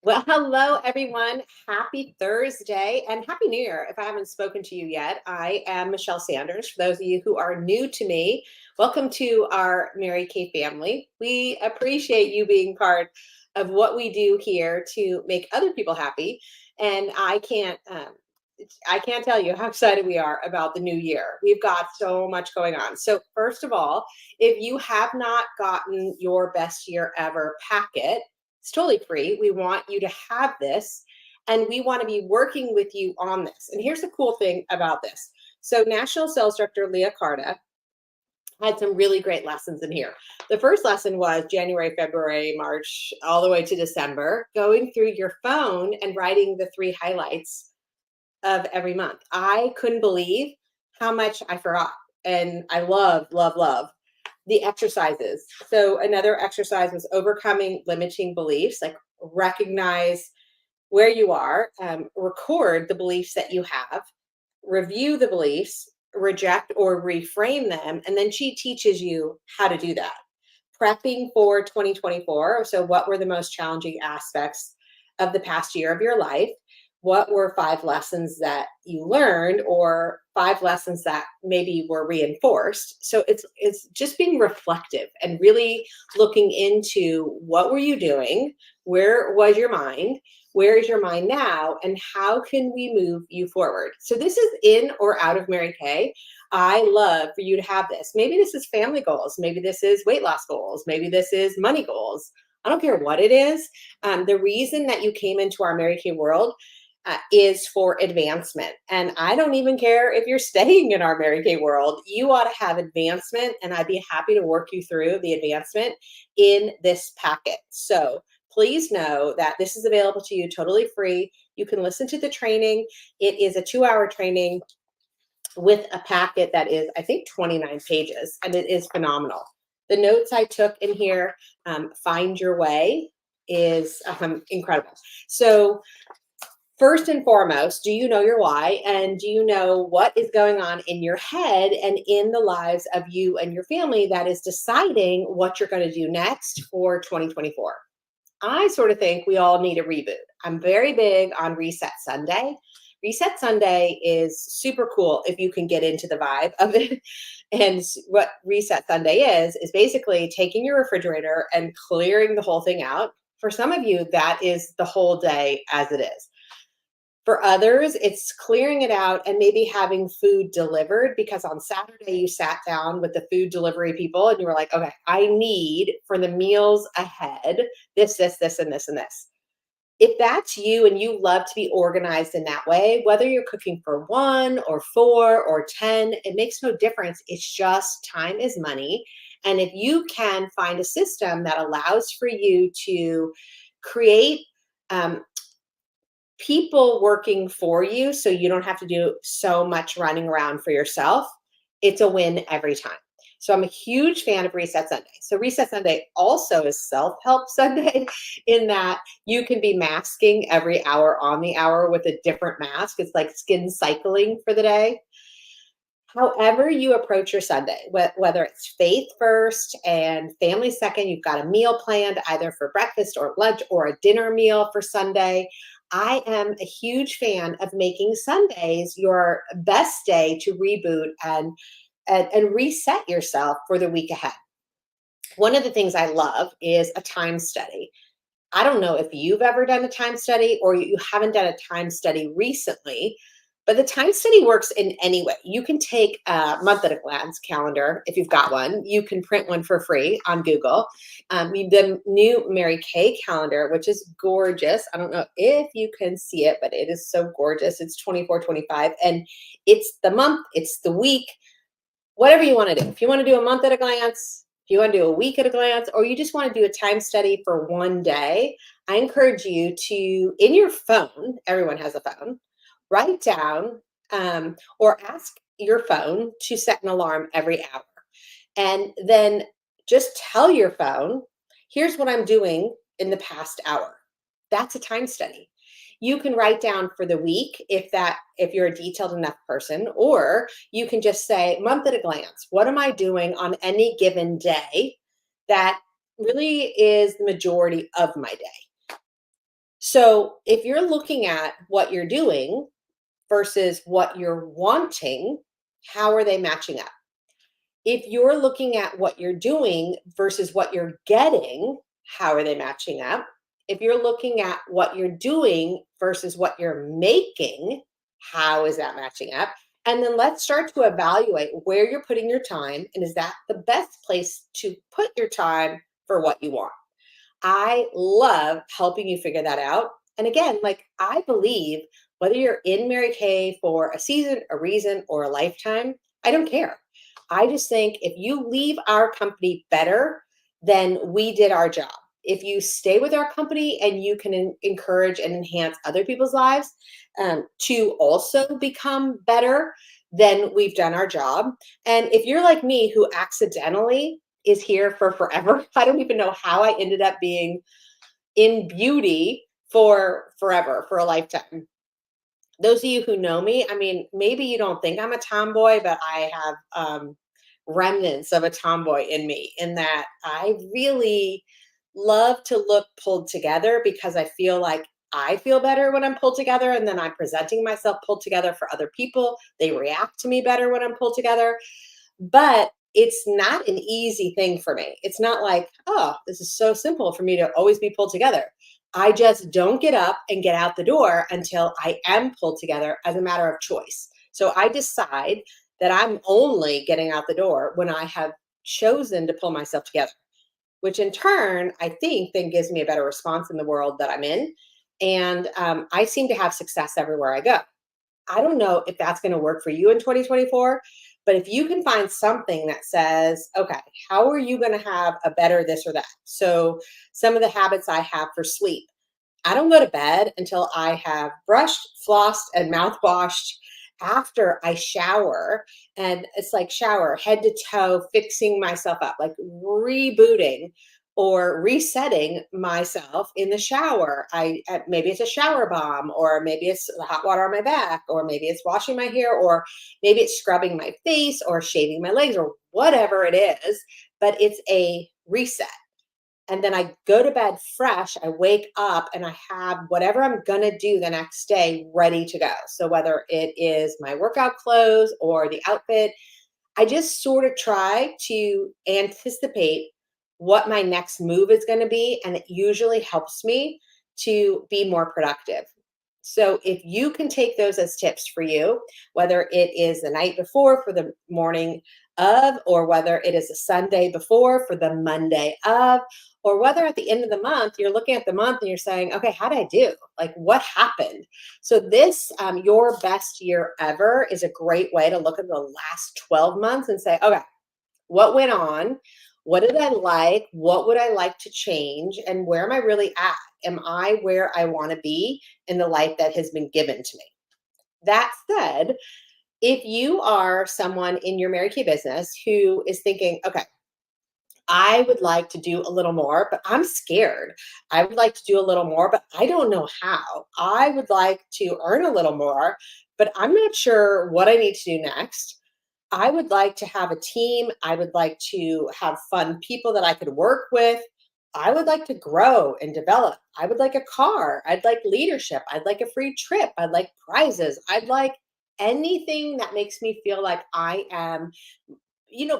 Well, hello, everyone. Happy Thursday and Happy New Year. If I haven't spoken to you yet, I am Michelle Sanders. For those of you who are new to me, welcome to our Mary Kay family. We appreciate you being part of what we do here to make other people happy. And I can't tell you how excited we are about the new year. We've got so much going on. So, first of all, if you have not gotten your best year ever packet, it's totally free. We want you to have this and we want to be working with you on this. And here's the cool thing about this. So, National Sales Director Leah Carta had some really great lessons in here. The first lesson was January, February, March, all the way to December, going through your phone and writing the three highlights of every month. I couldn't believe how much I forgot. And I love the exercises. So another exercise was overcoming limiting beliefs, like recognize where you are, record the beliefs that you have, review the beliefs, reject or reframe them, and then she teaches you how to do that. Prepping for 2024. So, what were the most challenging aspects of the past year of your life? What were five lessons that you learned, or five lessons that maybe were reinforced? So it's just being reflective and really looking into what were you doing, where was your mind, where is your mind now, and how can we move you forward? So this is in or out of Mary Kay. I love for you to have this. Maybe this is family goals. Maybe this is weight loss goals. Maybe this is money goals. I don't care what it is. The reason that you came into our Mary Kay world is for advancement. And I don't even care if you're staying in our Mary Kay world. You ought to have advancement, and I'd be happy to work you through the advancement in this packet. So please know that this is available to you totally free. You can listen to the training. It is a 2-hour training with a packet that is, I think, 29 pages, and it is phenomenal. The notes I took in here, Find Your Way, is incredible. So first and foremost, do you know your why? And do you know what is going on in your head and in the lives of you and your family that is deciding what you're going to do next for 2024? I sort of think we all need a reboot. I'm very big on Reset Sunday. Reset Sunday is super cool if you can get into the vibe of it. And what Reset Sunday is basically taking your refrigerator and clearing the whole thing out. For some of you, that is the whole day as it is. For others, it's clearing it out and maybe having food delivered, because on Saturday you sat down with the food delivery people and you were like, okay, I need for the meals ahead this, and this, and this. If that's you and you love to be organized in that way, whether you're cooking for 1 or 4 or 10, it makes no difference. It's just time is money. And if you can find a system that allows for you to create people working for you so you don't have to do so much running around for yourself, it's a win every time. So I'm a huge fan of Reset Sunday. So Reset Sunday also is self-help Sunday in that you can be masking every hour on the hour with a different mask. It's like skin cycling for the day. However you approach your Sunday, whether it's faith first and family second, you've got a meal planned either for breakfast or lunch or a dinner meal for Sunday. I am a huge fan of making Sundays your best day to reboot and reset yourself for the week ahead. One of the things I love is a time study. I don't know if you've ever done a time study or you haven't done a time study recently, but the time study works in any way. You can take a month at a glance calendar if you've got one. You can print one for free on Google. The new Mary Kay calendar, which is gorgeous. I don't know if you can see it, but it is so gorgeous. It's 24/25, and it's the month, it's the week, whatever you want to do. If you want to do a month at a glance, if you want to do a week at a glance, or you just want to do a time study for one day, I encourage you to, in your phone, everyone has a phone, write down or ask your phone to set an alarm every hour. And then just tell your phone, here's what I'm doing in the past hour. That's a time study. You can write down for the week if you're a detailed enough person, or you can just say month at a glance. What am I doing on any given day that really is the majority of my day? So if you're looking at what you're doing versus what you're wanting, how are they matching up? If you're looking at what you're doing versus what you're getting, how are they matching up? If you're looking at what you're doing versus what you're making, how is that matching up? And then let's start to evaluate where you're putting your time and is that the best place to put your time for what you want? I love helping you figure that out. And again, like I believe whether you're in Mary Kay for a season, a reason, or a lifetime, I don't care. I just think if you leave our company better than we did our job, if you stay with our company and you can encourage and enhance other people's lives to also become better, then we've done our job. And if you're like me who accidentally is here for forever. I don't even know how I ended up being in beauty for forever, for a lifetime. Those of you who know me, I mean, maybe you don't think I'm a tomboy, but I have remnants of a tomboy in me, in that I really love to look pulled together because I feel like I feel better when I'm pulled together. And then I'm presenting myself pulled together for other people. They react to me better when I'm pulled together. But it's not an easy thing for me. It's not like, oh, this is so simple for me to always be pulled together. I just don't get up and get out the door until I am pulled together as a matter of choice. So I decide that I'm only getting out the door when I have chosen to pull myself together, which in turn, I think then gives me a better response in the world that I'm in. And I seem to have success everywhere I go. I don't know if that's going to work for you in 2024, but if you can find something that says, okay, how are you going to have a better this or that? So, some of the habits I have for sleep, I don't go to bed until I have brushed, flossed, and mouthwashed after I shower. And it's like shower head to toe, fixing myself up, like rebooting or resetting myself in the shower. Maybe it's a shower bomb, or maybe it's the hot water on my back, or maybe it's washing my hair, or maybe it's scrubbing my face or shaving my legs or whatever it is, but it's a reset. And then I go to bed fresh. I wake up and I have whatever I'm going to do the next day ready to go. So whether it is my workout clothes or the outfit, I just sort of try to anticipate what my next move is going to be. And it usually helps me to be more productive. So if you can take those as tips for you, whether it is the night before for the morning of, or whether it is a Sunday before for the Monday of, or whether at the end of the month you're looking at the month and you're saying, okay, how did I do? Like what happened? So this your best year ever is a great way to look at the last 12 months and say, okay, what went on? What did I like? What would I like to change? And where am I really at? Am I where I want to be in the life that has been given to me? That said, if you are someone in your Mary Kay business who is thinking, okay, I would like to do a little more, but I'm scared. I would like to do a little more, but I don't know how. I would like to earn a little more, but I'm not sure what I need to do next. I would like to have a team. I would like to have fun people that I could work with. I would like to grow and develop. I would like a car. I'd like leadership. I'd like a free trip. I'd like prizes. I'd like anything that makes me feel like I am,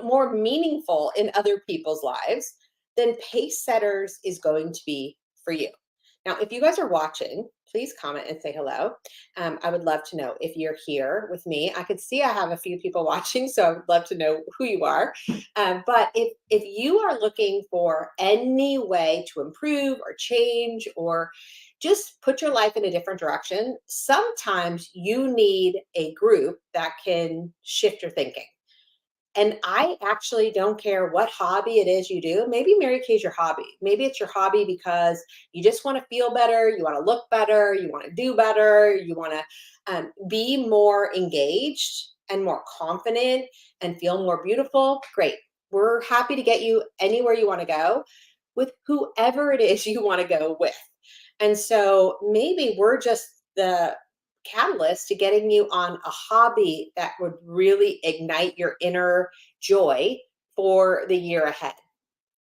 more meaningful in other people's lives. Then Pace Setters is going to be for you. Now, if you guys are watching, please comment and say hello. I would love to know if you're here with me. I could see I have a few people watching, so I would love to know who you are. But if you are looking for any way to improve or change or just put your life in a different direction, sometimes you need a group that can shift your thinking. And I actually don't care what hobby it is you do. Maybe Mary Kay is your hobby. Maybe it's your hobby because you just want to feel better, you want to look better, you want to do better, you want to be more engaged and more confident and feel more beautiful. Great. We're happy to get you anywhere you want to go with whoever it is you want to go with. And so maybe we're just the catalyst to getting you on a hobby that would really ignite your inner joy for the year ahead.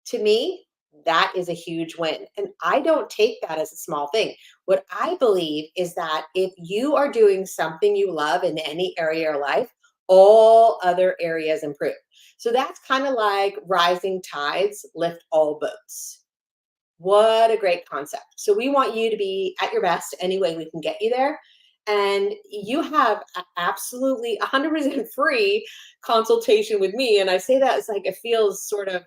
To me, that is a huge win. And I don't take that as a small thing. What I believe is that if you are doing something you love in any area of your life, all other areas improve. So that's kind of like rising tides lift all boats. What a great concept. So we want you to be at your best any way we can get you there. And you have absolutely 100% free consultation with me. And I say that it's like it feels sort of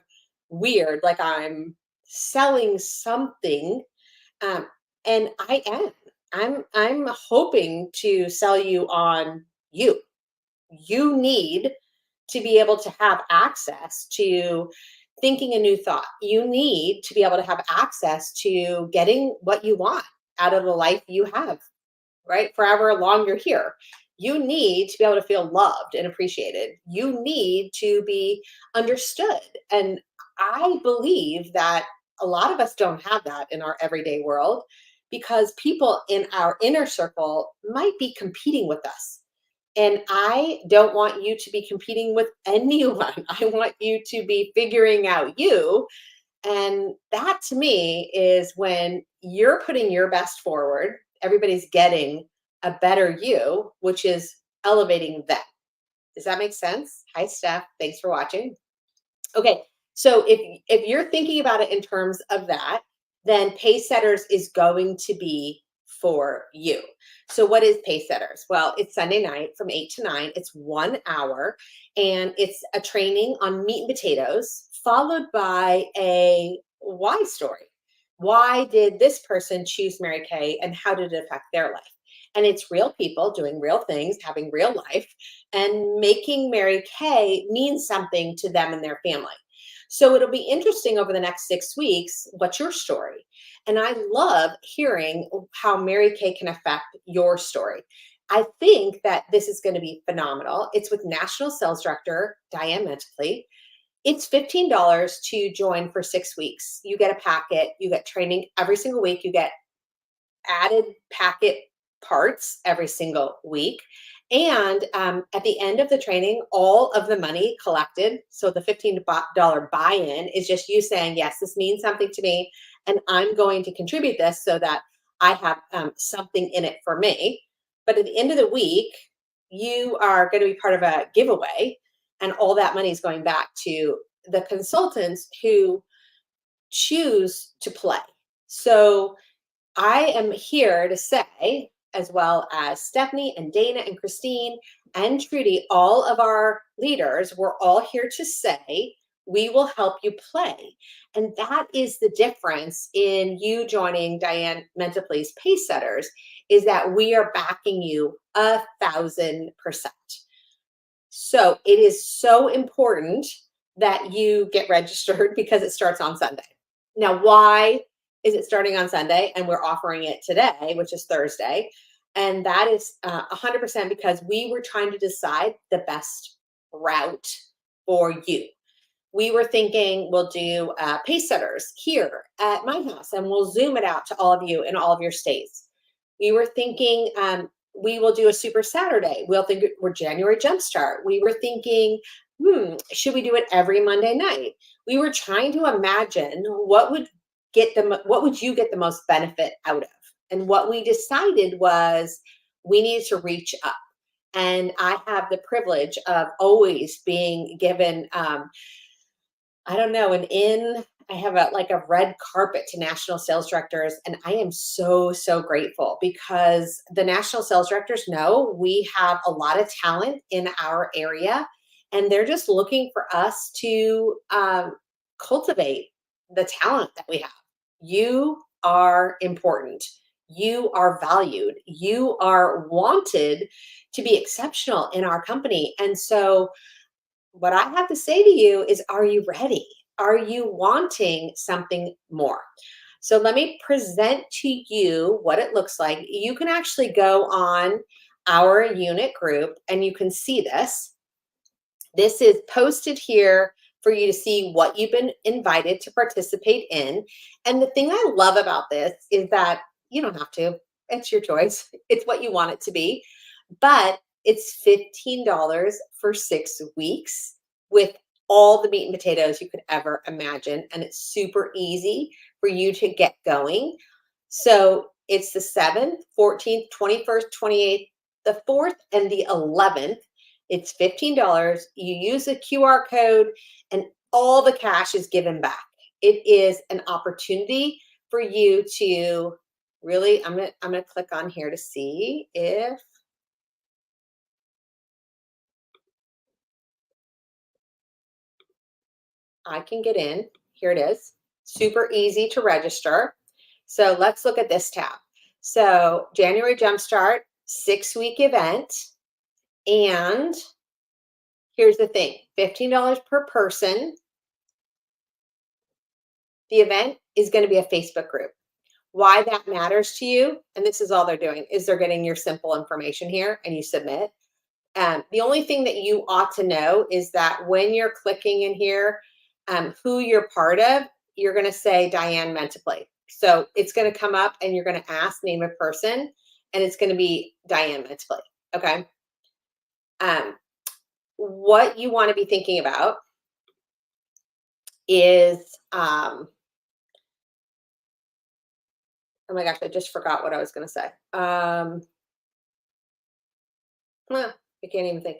weird, like I'm selling something. Um, and I am. I'm hoping to sell you on you. You need to be able to have access to thinking a new thought. You need to be able to have access to getting what you want out of the life you have, right? Forever long you're here. You need to be able to feel loved and appreciated. You need to be understood. And I believe that a lot of us don't have that in our everyday world because people in our inner circle might be competing with us. And I don't want you to be competing with anyone. I want you to be figuring out you. And that to me is when you're putting your best forward, everybody's getting a better you, which is elevating them. Does that make sense? Hi, Steph. Thanks for watching. Okay, so if you're thinking about it in terms of that, then Pacesetters is going to be for you. So what is Pacesetters? Well, it's Sunday night from 8 to 9. It's 1 hour, and it's a training on meat and potatoes, followed by a why story. Why did this person choose Mary Kay, and how did it affect their life? And it's real people doing real things, having real life, and making Mary Kay mean something to them and their family. So it'll be interesting over the next 6 weeks. What's your story? And I love hearing how Mary Kay can affect your story. I think that this is going to be phenomenal. It's with National Sales Director Diane Mentally. It's $15 to join for 6 weeks. You get a packet, you get training every single week, you get added packet parts every single week. And at the end of the training, all of the money collected, so the $15 buy-in is just you saying, yes, this means something to me, and I'm going to contribute this so that I have something in it for me. But at the end of the week, you are going to be part of a giveaway, and all that money is going back to the consultants who choose to play. So I am here to say, as well as Stephanie and Dana and Christine and Trudy, all of our leaders, we're all here to say, we will help you play. And that is the difference in you joining Diane Mentaple's Pacesetters, is that we are backing you 1,000%. So it is so important that you get registered because it starts on Sunday. Now, why is it starting on Sunday and we're offering it today, which is Thursday? And that is 100% because we were trying to decide the best route for you. We were thinking we'll do Pacesetters here at my house and we'll Zoom it out to all of you in all of your states. We were thinking we will do a Super Saturday. We'll think we're January Jumpstart. We were thinking, should we do it every Monday night? We were trying to imagine what would you get the most benefit out of? And what we decided was we needed to reach up. And I have the privilege of always being given, I don't know, I have a red carpet to national sales directors. And I am so, so grateful because the national sales directors know we have a lot of talent in our area. And they're just looking for us to cultivate the talent that we have. You are important. You are valued. You are wanted to be exceptional in our company. And so what I have to say to you is, are you ready? Are you wanting something more? So let me present to you what it looks like. You can actually go on our unit group and you can see this. This is posted here for you to see what you've been invited to participate in. And the thing I love about this is that you don't have to. It's your choice. It's what you want it to be. But it's $15 for 6 weeks with all the meat and potatoes you could ever imagine. And it's super easy for you to get going. So it's the 7th, 14th, 21st, 28th, the 4th, and the 11th. It's $15. You use a QR code and all the cash is given back. It is an opportunity for you to really, I'm gonna click on here to see if I can get in. Here it is. Super easy to register. So let's look at this tab. So January Jumpstart, 6-week event. And here's the thing, $15 per person. The event is going to be a Facebook group. Why that matters to you, and this is all they're doing, is they're getting your simple information here and you submit. The only thing that you ought to know is that when you're clicking in here, who you're part of, you're going to say Diane meant to play. So it's going to come up and you're going to ask, name a person, and it's going to be Diane meant to play. Okay. What you want to be thinking about is, oh my gosh, I just forgot what I was going to say. I can't even think.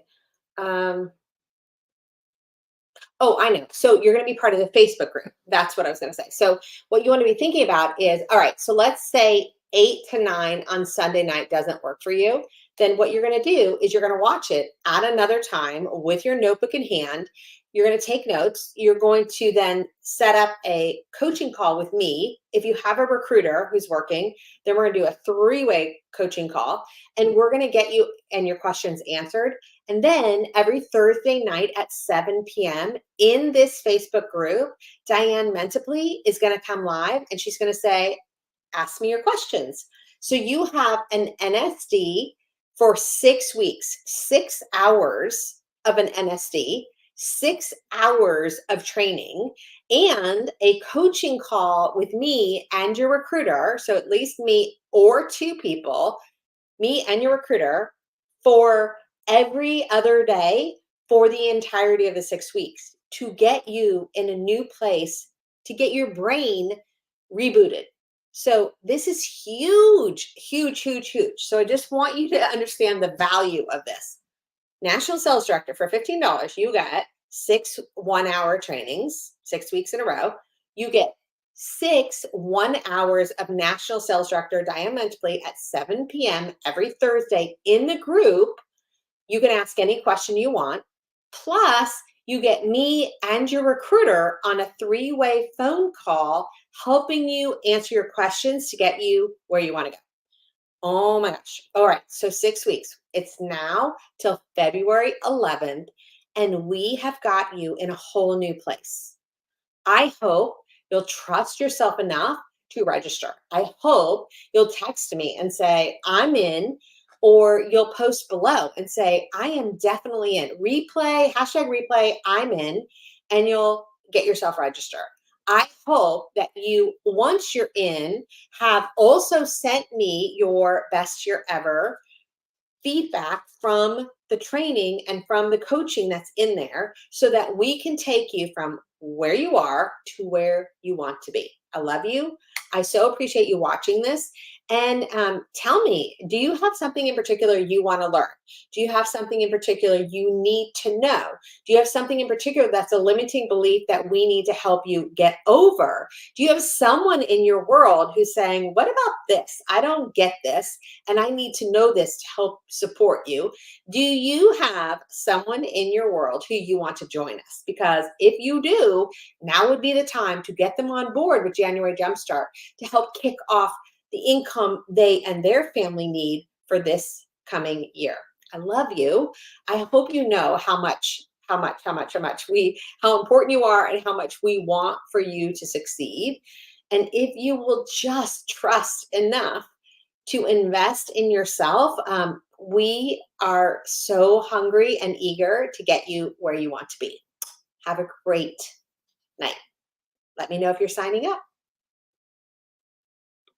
Oh, I know. So you're going to be part of the Facebook group. That's what I was going to say. So what you want to be thinking about is, all right, so let's say 8 to 9 on Sunday night doesn't work for you. Then what you're going to do is you're going to watch it at another time with your notebook in hand. You're going to take notes. You're going to then set up a coaching call with me. If you have a recruiter who's working, then we're going to do a 3-way coaching call, and we're going to get you and your questions answered. And then every Thursday night at 7 p.m. in this Facebook group, Diane Mentiply is going to come live and she's going to say, ask me your questions. So you have an NSD for 6 weeks, 6 hours of an NSD, 6 hours of training, and a coaching call with me and your recruiter. So at least me or 2 people, me and your recruiter, for every other day for the entirety of the 6 weeks to get you in a new place, to get your brain rebooted. So this is huge, huge, huge, huge. So I just want you to understand the value of this. National Sales Director for $15, you get 6 1-hour trainings, 6 weeks in a row. You get 6 1 hours of National Sales Director Diane Mentally at 7 p.m. every Thursday in the group. You can ask any question you want. Plus, you get me and your recruiter on a 3-way phone call, helping you answer your questions to get you where you want to go. Oh my gosh. All right. So 6 weeks. It's now till February 11th, and we have got you in a whole new place. I hope you'll trust yourself enough to register. I hope you'll text me and say, I'm in, or you'll post below and say, I am definitely in. Replay, hashtag replay, I'm in, and you'll get yourself registered. I hope that you, once you're in, have also sent me your best year ever feedback from the training and from the coaching that's in there so that we can take you from where you are to where you want to be. I love you. I so appreciate you watching this. And tell me, do you have something in particular you want to learn? Do you have something in particular you need to know? Do you have something in particular that's a limiting belief that we need to help you get over? Do you have someone in your world who's saying, what about this? I don't get this, and I need to know this to help support you? Do you have someone in your world who you want to join us? Because if you do, now would be the time to get them on board with January Jumpstart to help kick off the income they and their family need for this coming year. I love you. I hope you know how important you are and how much we want for you to succeed. And if you will just trust enough to invest in yourself, we are so hungry and eager to get you where you want to be. Have a great night. Let me know if you're signing up.